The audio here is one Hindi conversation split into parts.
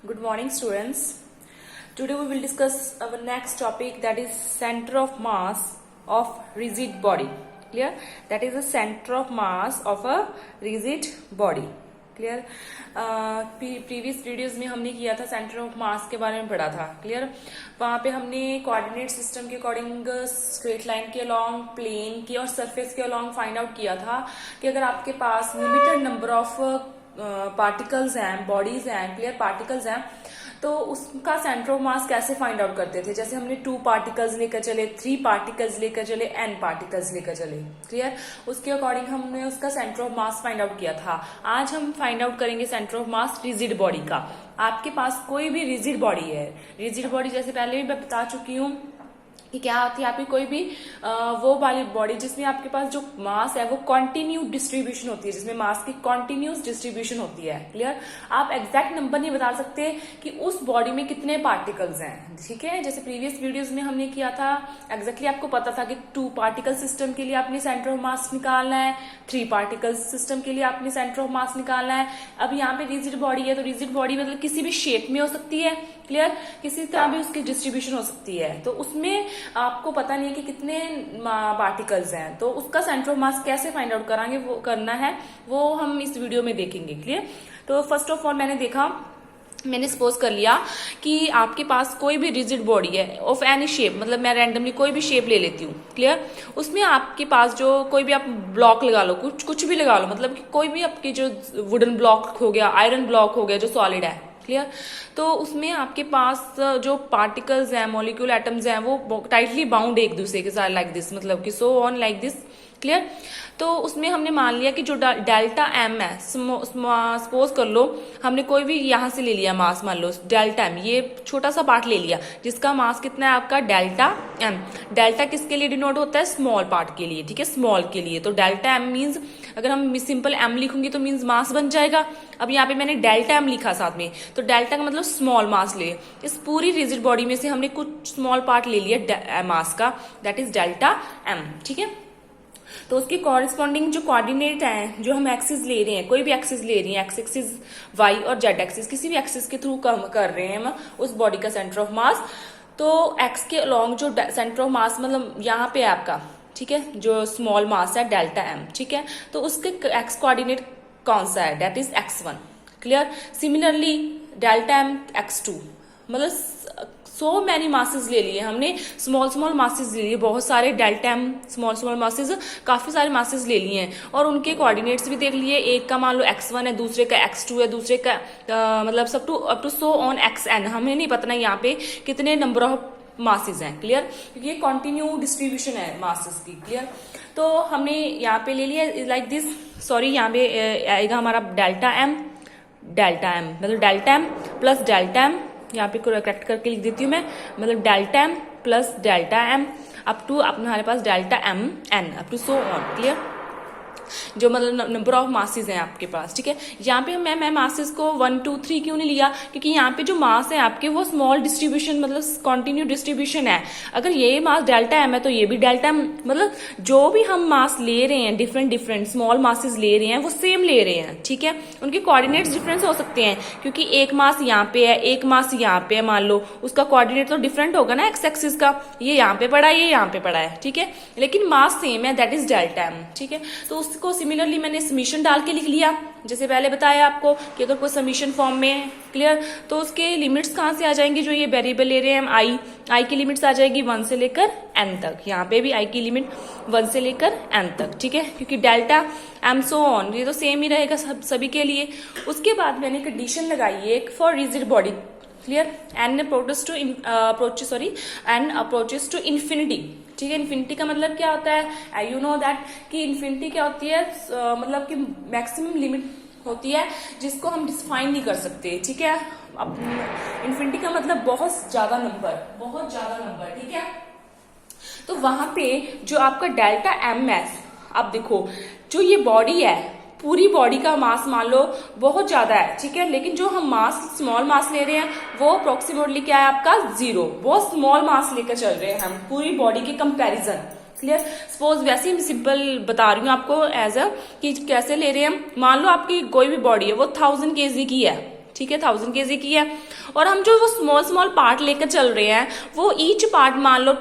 Good morning, students. Today we will discuss our next topic, that is center of mass of rigid body. Clear? That is the center of mass of a rigid body. Clear. Previous videos में हमने किया था सेंटर ऑफ मास के बारे में पढ़ा था. क्लियर. वहां पे हमने कोऑर्डिनेट सिस्टम के अकॉर्डिंग स्ट्रेट लाइन के अलोंग, प्लेन के और सरफेस के अलोंग फाइंड आउट किया था कि अगर आपके पास लिमिटेड नंबर ऑफ पार्टिकल्स हैं, बॉडीज हैं, क्लियर, पार्टिकल्स हैं, तो उसका सेंटर ऑफ मास कैसे फाइंड आउट करते थे. जैसे हमने 2 पार्टिकल्स लेकर चले, 3 पार्टिकल्स लेकर चले, n पार्टिकल्स लेकर चले. क्लियर. उसके अकॉर्डिंग हमने उसका centre of mass find out किया था. आज हम फाइंड आउट करेंगे centre of mass rigid body का. आपके पास कोई भी रिजिड बॉडी है, रिजिड बॉडी जैसे पहले भी मैं बता चुकी हूँ कि क्या होती है आपकी कोई भी वो वाली बॉडी जिसमें आपके पास जो मास है वो कॉन्टिन्यू डिस्ट्रीब्यूशन होती है, जिसमें मास की कॉन्टिन्यूस डिस्ट्रीब्यूशन होती है. क्लियर. आप एग्जैक्ट नंबर नहीं बता सकते कि उस बॉडी में कितने पार्टिकल्स हैं. ठीक है. जैसे प्रीवियस वीडियोस में हमने किया था, एग्जैक्टली आपको पता था कि 2 पार्टिकल सिस्टम के लिए आपने सेंटर ऑफ मास निकालना है, 3 पार्टिकल सिस्टम के लिए आपने सेंटर ऑफ मास निकालना है. अब यहाँ पे रिजिड बॉडी है, तो रिजिड बॉडी मतलब किसी भी शेप में हो सकती है. क्लियर. किसी तरह भी उसकी डिस्ट्रीब्यूशन हो सकती है. तो उसमें आपको पता नहीं है कि कितने पार्टिकल्स हैं, तो उसका सेंटर ऑफ मास कैसे फाइंड आउट कराएंगे, वो करना है, वो हम इस वीडियो में देखेंगे. क्लियर. तो फर्स्ट ऑफ ऑल मैंने सपोज कर लिया कि आपके पास कोई भी रिजिड बॉडी है ऑफ एनी शेप, मतलब मैं रैंडमली कोई भी शेप ले लेती हूँ. क्लियर. उसमें आपके पास जो कोई भी आप ब्लॉक लगा लो, कुछ भी लगा लो, मतलब कि कोई भी आपकी जो वुडन ब्लॉक हो गया, आयरन ब्लॉक हो गया जो सॉलिड है. क्लियर. तो उसमें आपके पास जो पार्टिकल्स हैं, मॉलिक्यूल एटम्स हैं, वो टाइटली बाउंड एक दूसरे के साथ लाइक दिस, मतलब कि so on like this. Clear. तो उसमें हमने मान लिया कि जो डेल्टा एम है, सपोज कर लो हमने कोई भी यहां से ले लिया मास, मान लो डेल्टा एम, ये छोटा सा पार्ट ले लिया जिसका मास कितना है आपका डेल्टा एम. डेल्टा किसके लिए डिनोट होता है? स्मॉल पार्ट के लिए. ठीक है, स्मॉल के लिए. तो डेल्टा एम मीन्स, अगर हम सिंपल एम लिखूंगी तो मीन्स मास बन जाएगा. अब यहाँ पे मैंने डेल्टा एम लिखा साथ में, तो डेल्टा का मतलब स्मॉल मास ले. इस पूरी रिजिड बॉडी में से हमने कुछ स्मॉल पार्ट ले लिया मास का, दैट इज डेल्टा एम. ठीक है. तो उसके कॉरेस्पॉन्डिंग जो कोऑर्डिनेट है, जो हम एक्सिस ले रहे हैं, कोई भी एक्सिस ले रही है, एक्स एक्सिस, वाई और जेड एक्सिस, किसी भी एक्सिस के थ्रू कम कर रहे हैं हम उस बॉडी का सेंटर ऑफ मास, तो एक्स के अलोंग जो सेंटर ऑफ मास मतलब यहाँ पे है आपका, ठीक है, जो स्मॉल मास है डेल्टा एम. ठीक है. तो उसके एक्स कोऑर्डिनेट कौन सा है? That is x1. Clear. Similarly delta m x2, मतलब सो मैनी मासेस ले लिए हमने, स्मॉल मासेस ले लिए, बहुत सारे डेल्टा एम स्मॉल मासेस, काफी सारे मासेस ले लिए हैं और उनके कोऑर्डिनेट्स भी देख लिए. एक का मान लो x1 है, दूसरे का x2 है, दूसरे का मतलब सब up to so on xn. हमें नहीं पता यहाँ पे कितने नंबर ऑफ मासेस हैं. क्लियर. क्योंकि ये कॉन्टिन्यू डिस्ट्रीब्यूशन है मासेस की. क्लियर. तो हमने यहाँ पे ले लिया लाइक दिस, सॉरी यहाँ पे आएगा हमारा डेल्टा एम मतलब delta M plus delta M, यहाँ पे करेक्ट करके लिख देती हूँ मैं, मतलब delta M plus delta M up to हमारे पास delta M N up to so on. Clear. जो मतलब नंबर ऑफ मासेस हैं आपके पास. ठीक है. यहाँ पे मैं मासेस को 1 2 3 क्यों नहीं लिया? क्योंकि यहाँ पे जो मास है आपके वो स्मॉल डिस्ट्रीब्यूशन, मतलब कॉन्टिन्यू डिस्ट्रीब्यूशन है. अगर ये मास डेल्टा एम है तो ये भी डेल्टा एम, मतलब जो भी हम मास ले रहे हैं, डिफरेंट स्मॉल मासेस ले रहे हैं, वो सेम ले रहे हैं. ठीक है. उनके कोऑर्डिनेट्स डिफरेंस हो सकते हैं, क्योंकि एक मास यहाँ पे है, एक मास यहाँ पे है, मान लो उसका कोऑर्डिनेट तो डिफरेंट होगा ना एक्स एक्सिस का, ये यहाँ पे पड़ा है, ये यहाँ पे पड़ा है. ठीक है. लेकिन मास सेम है, दैट इज डेल्टा एम. ठीक है. तो उसको सिमिलरली मैंने समीशन डाल के लिख लिया, जैसे पहले बताया आपको कि अगर कोई समीशन फॉर्म में. क्लियर. तो उसके लिमिट्स कहां से आ जाएंगी? जो ये वेरिएबल ले रहे हैं हम आई की लिमिट्स आ जाएगी 1 से लेकर n तक. यहाँ पे भी आई की लिमिट 1 से लेकर n तक. ठीक है. क्योंकि डेल्टा एम सो ऑन ये तो सेम ही रहेगा सभी के लिए. उसके बाद मैंने कंडीशन लगाई है एक for rigid body. Clear. n approaches to infinity. ठीक है. इन्फिनिटी का मतलब क्या होता है? यू नो दैट कि इन्फिनिटी क्या होती है, मतलब कि मैक्सिमम लिमिट होती है जिसको हम डिफाइन नहीं कर सकते. ठीक है. इन्फिनिटी का मतलब बहुत ज्यादा नंबर. ठीक है. तो वहां पे जो आपका डेल्टा एम है, अब देखो जो ये बॉडी है, पूरी बॉडी का मास मान लो बहुत ज्यादा है. ठीक है. लेकिन जो हम स्मॉल मास ले रहे हैं वो अप्रोक्सीमेटली क्या है आपका 0. बहुत स्मॉल मास लेकर चल रहे हैं हम पूरी बॉडी के कंपैरिजन. क्लियर. सपोज वैसे ही सिंपल बता रही हूँ आपको एज कि कैसे ले रहे हैं. मान लो आपकी कोई भी बॉडी है वो 1000 kg की है. ठीक है, 1000 kg की है। और हम जो वो स्मॉल स्मॉल पार्ट लेकर चल रहे हैं वो ईच पार्ट मान लो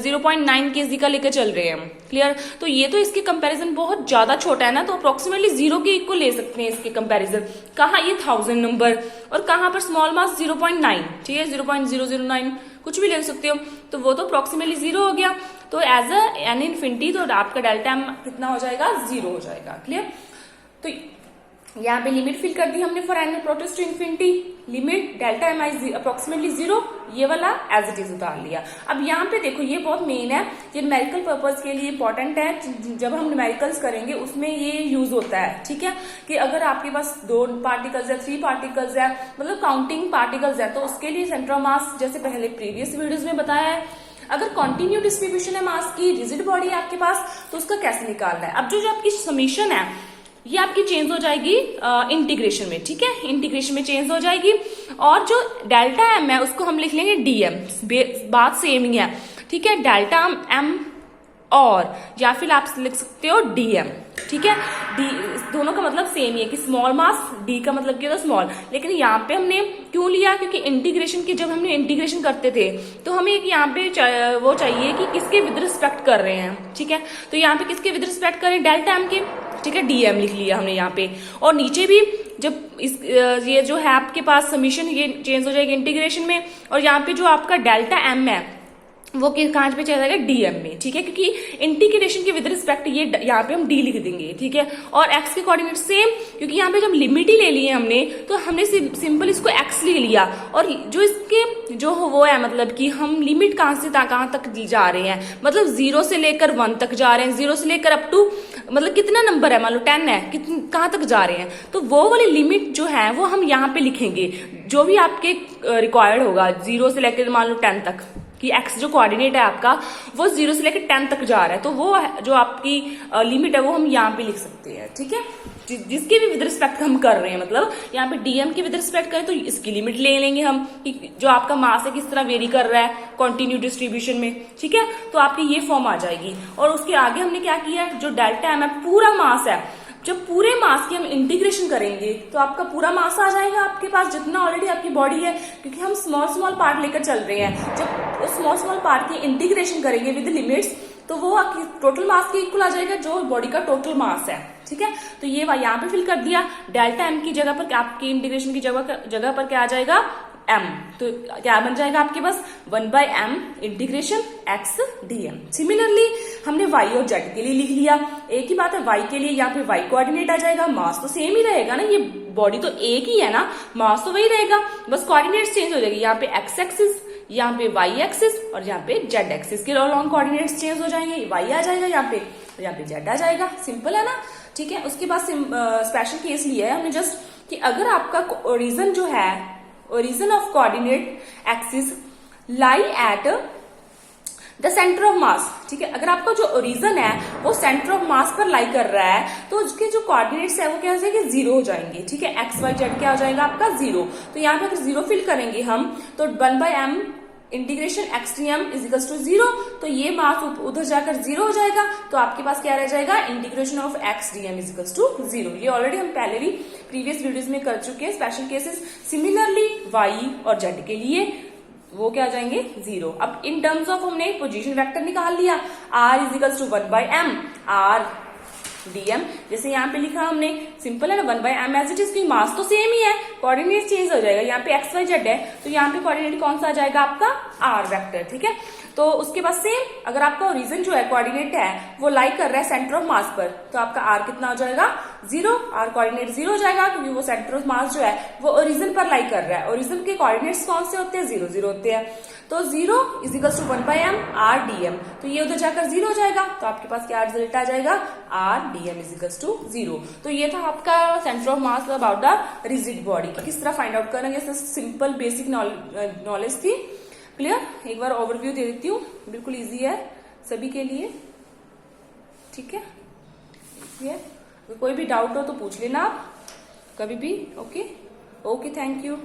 0.9 kg का लेकर चल रहे हैं। क्लियर? तो ये तो इसके कंपैरिजन बहुत ज्यादा छोटा है ना, तो अप्रोक्सीमेटली 0 के इक्वल ले सकते हैं इसके कंपैरिजन। कहाँ ये 1000 नंबर और कहाँ पर स्मॉल मास 0.9, ठीक है, 0.009 कुछ भी ले सकते हो, तो वो तो अप्रोक्सीमेटली 0 हो गया। तो एज अ एन इन्फिनिटी तो आपका डेल्टा एम कितना हो जाएगा, 0 हो जाएगा। क्लियर? तो यहाँ पे लिमिट फिल कर दी हमने for n protest to infinity, limit delta m i approximately 0, ये वाला एज इट इज उतार लिया। अब यहाँ पे देखो ये बहुत मेन है, ये न्यूमेरिकल पर्पज के लिए इंपॉर्टेंट है, जब हम न्यूमेरिकल्स करेंगे उसमें ये यूज होता है। ठीक है, कि अगर आपके पास 2 पार्टिकल्स है, 3 पार्टिकल्स है, मतलब काउंटिंग पार्टिकल्स है, तो उसके लिए सेंटर ऑफ मास जैसे पहले प्रीवियस वीडियोज में बताया है, अगर कंटिन्यू डिस्ट्रीब्यूशन है मास की, रिजिड बॉडी है आपके पास, तो उसका कैसे निकालना है। अब जो आपकी समीशन है ये आपकी चेंज हो जाएगी इंटीग्रेशन में। ठीक है, इंटीग्रेशन में चेंज हो जाएगी और जो डेल्टा एम है उसको हम लिख लेंगे डीएम, बात सेम ही है। ठीक है, डेल्टा एम और या फिर आप लिख सकते हो डीएम। ठीक है, डी दोनों का मतलब सेम ही है कि स्मॉल मास, डी का मतलब क्या होता है स्मॉल, लेकिन यहाँ पे हमने क्यों लिया, क्योंकि इंटीग्रेशन की जब हमने इंटीग्रेशन करते थे तो हमें एक यहाँ पे वो चाहिए कि किसके विद रिस्पेक्ट कर रहे हैं। ठीक है, तो यहाँ पे किसके विद रिस्पेक्ट करें, डेल्टा एम के। ठीक है, डीएम लिख लिया हमने यहाँ पे, और नीचे भी जब ये जो है आपके पास समीशन ये चेंज हो जाएगी इंटीग्रेशन में, और यहाँ पे जो आपका डेल्टा एम है वो कहाँ पे चला जाएगा, डीएम में। ठीक है, क्योंकि इंटीग्रेशन के विद रिस्पेक्ट ये यहाँ पे हम डी लिख देंगे। ठीक है, और एक्स के कोऑर्डिनेट सेम, क्योंकि यहाँ पे जब लिमिट ही ले ली है हमने तो हमने सिंपल इसको एक्स ले लिया, और जो इसके जो वो है मतलब कि हम लिमिट कहाँ से कहाँ तक जा रहे हैं, मतलब 0 से लेकर 1 तक जा रहे हैं, 0 से लेकर अप टू मतलब कितना नंबर है, मान लो 10 है, कहाँ तक जा रहे हैं, तो वो वाली लिमिट जो है वो हम यहाँ पे लिखेंगे, जो भी आपके रिक्वायर्ड होगा 0 से लेकर मान लो 10 तक, कि एक्स जो कोऑर्डिनेट है आपका वो 0 से लेकर 10 तक जा रहा है, तो वो जो आपकी लिमिट है वो हम यहाँ पे लिख सकते हैं। ठीक है, जिसके भी विद रिस्पेक्ट हम कर रहे हैं, मतलब यहाँ पे डीएम के विद रिस्पेक्ट करें तो इसकी लिमिट ले लेंगे हम कि जो आपका मास है किस तरह वेरी कर रहा है कंटिन्यू डिस्ट्रीब्यूशन में। ठीक है, तो आपकी ये फॉर्म आ जाएगी। और उसके आगे हमने क्या किया, जो डेल्टा एम है पूरा मास है, जब पूरे मास की हम इंटीग्रेशन करेंगे तो आपका पूरा मास आ जाएगा आपके पास जितना ऑलरेडी आपकी बॉडी है, क्योंकि हम स्मॉल स्मॉल पार्ट लेकर चल रहे हैं। जब उस स्मॉल स्मॉल पार्ट की इंटीग्रेशन करेंगे विद लिमिट्स तो वो आपकी टोटल मास के इक्वल आ जाएगा जो बॉडी का टोटल मास है। ठीक है, तो ये यहाँ पे फिल कर दिया, डेल्टा एम की जगह पर आपकी इंटीग्रेशन की जगह पर क्या आ जाएगा, m, तो क्या बन जाएगा आपके पास 1/m integration x dm। Similarly हमने y और z के लिए लिख लिया, एक ही बात है, y के लिए यहाँ पे y कोऑर्डिनेट आ जाएगा, मास तो सेम ही रहेगा ना, ये बॉडी तो एक ही है ना, मास तो वही रहेगा, बस कोऑर्डिनेट्स चेंज हो जाएगी, यहाँ पे x एक्सिस, यहाँ पे y एक्सिस और यहाँ पे z एक्सिस के लॉन्ग कोऑर्डिनेट्स चेंज हो जाएंगे, y आ जाएगा यहाँ पे और यहाँ पे z आ जाएगा। सिंपल है ना। ठीक है, उसके बाद स्पेशल केस लिया है हमने जस्ट कि अगर आपका ओरिजिन जो है, origin of coordinate axis lie at the center of mass। ठीक है, अगर आपका जो ओरिजिन है वो सेंटर ऑफ मास पर लाई कर रहा है तो उसके जो कोऑर्डिनेट्स है वो क्या हो जाएंगे, 0 हो जाएंगे। ठीक है, एक्स वाई जेड क्या हो जाएगा आपका 0। तो यहाँ पे अगर 0 फिल करेंगे हम तो 1/m integration x dm is equal to 0, तो ये मास उधर जाकर 0 हो जाएगा, तो आपके पास क्या रह जाएगा, integration of x dm is equal to 0। ये ऑलरेडी हम पहले भी प्रीवियस वीडियोस में कर चुके हैं स्पेशल केसेस। सिमिलरली y और z के लिए वो क्या आ जाएंगे 0। अब इन टर्म्स ऑफ हमने पोजीशन वेक्टर निकाल लिया, r is equal to 1/m r dm, जैसे यहाँ पे लिखा हमने, सिंपल है ना, 1/m एज इट इज, की मास तो सेम ही है, कोऑर्डिनेट चेंज हो जाएगा, यहाँ पे x y z है तो यहाँ पे कोऑर्डिनेट कौन सा आ जाएगा आपका r वेक्टर। ठीक है, तो उसके बाद सेम, अगर आपका ओरिजिन जो है कोऑर्डिनेट है वो लाई कर रहा है सेंटर ऑफ मास पर, तो आपका r कितना हो जाएगा 0, r कोऑर्डिनेट 0 हो जाएगा, क्योंकि वो सेंटर ऑफ मास जो है वो ओरिजिन पर लाई कर रहा है। ओरिजिन के कोऑर्डिनेट्स कौन से होते हैं, 0 0 होते हैं, तो 0 is equal to 1/m r dm, तो ये उधर जाकर 0 हो जाएगा, तो आपके पास क्या रिजल्ट आ जाएगा, r dm is equal to 0। तो ये था आपका centre of mass about the rigid body, किस तरह फाइंड आउट करेंगे, सिंपल बेसिक नॉलेज थी। क्लियर, एक बार ओवरव्यू दे देती हूँ, बिल्कुल इजी है सभी के लिए। ठीक है, कोई भी डाउट हो तो पूछ लेना आप कभी भी। Okay, thank you.